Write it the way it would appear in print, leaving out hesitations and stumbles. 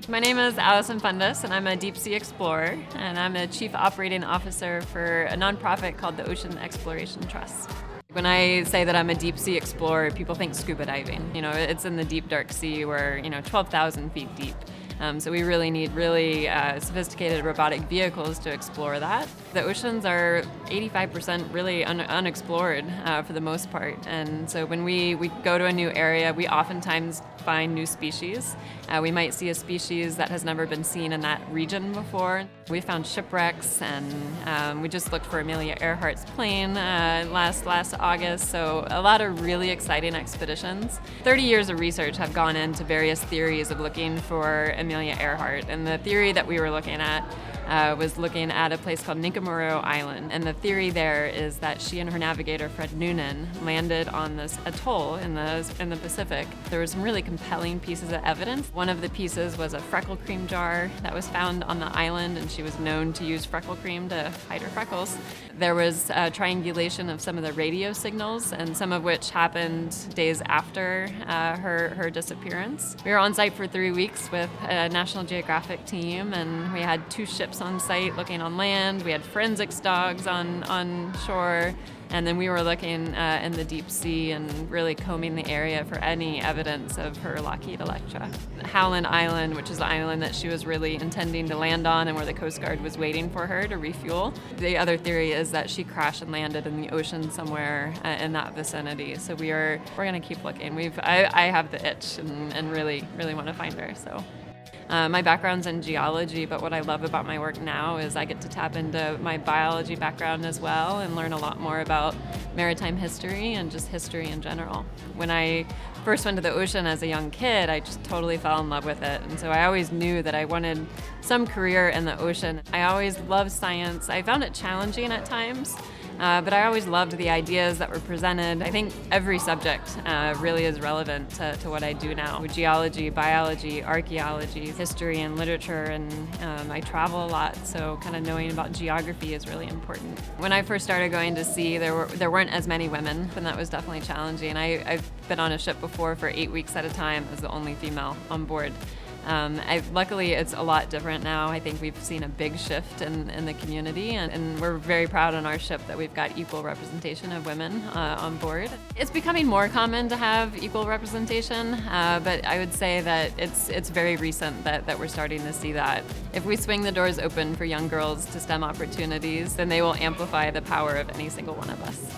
My name is Allison Fundis, and I'm a deep sea explorer, and I'm a chief operating officer for a nonprofit called the Ocean Exploration Trust. When I say that I'm a deep sea explorer, people think scuba diving. It's in the deep, dark sea where, 12,000 feet deep. So we really need sophisticated robotic vehicles to explore that. The oceans are 85% really unexplored for the most part. And so when we go to a new area, we oftentimes find new species. We might see a species that has never been seen in that region before. We found shipwrecks, and we just looked for Amelia Earhart's plane last August. So a lot of really exciting expeditions. 30 years of research have gone into various theories of looking for Amelia Earhart, and the theory that we were looking at was looking at a place called Nikumaroro Island. And the theory there is that she and her navigator, Fred Noonan, landed on this atoll in the Pacific. There were some really compelling pieces of evidence. One of the pieces was a freckle cream jar that was found on the island, and she was known to use freckle cream to hide her freckles. There was a triangulation of some of the radio signals, and some of which happened days after her disappearance. We were on site for 3 weeks with a National Geographic team, and we had 2 ships on site looking on land. We had forensics dogs on shore, and then we were looking in the deep sea and really combing the area for any evidence of her Lockheed Electra. Howland Island, which is the island that she was really intending to land on and where the Coast Guard was waiting for her to refuel. The other theory is that she crashed and landed in the ocean somewhere in that vicinity. So we're going to keep looking. I have the itch and really want to find her. So. My background's in geology, but what I love about my work now is I get to tap into my biology background as well and learn a lot more about maritime history and just history in general. When I first went to the ocean as a young kid, I just totally fell in love with it. And so I always knew that I wanted some career in the ocean. I always loved science. I found it challenging at times. But I always loved the ideas that were presented. I think every subject really is relevant to what I do now. With geology, biology, archaeology, history, and literature, and I travel a lot, so kind of knowing about geography is really important. When I first started going to sea, there weren't as many women, and that was definitely challenging. I've been on a ship before for 8 weeks at a time as the only female on board. Luckily, it's a lot different now. I think we've seen a big shift in the community, and we're very proud on our ship that we've got equal representation of women on board. It's becoming more common to have equal representation, but I would say that it's very recent that we're starting to see that. If we swing the doors open for young girls to STEM opportunities, then they will amplify the power of any single one of us.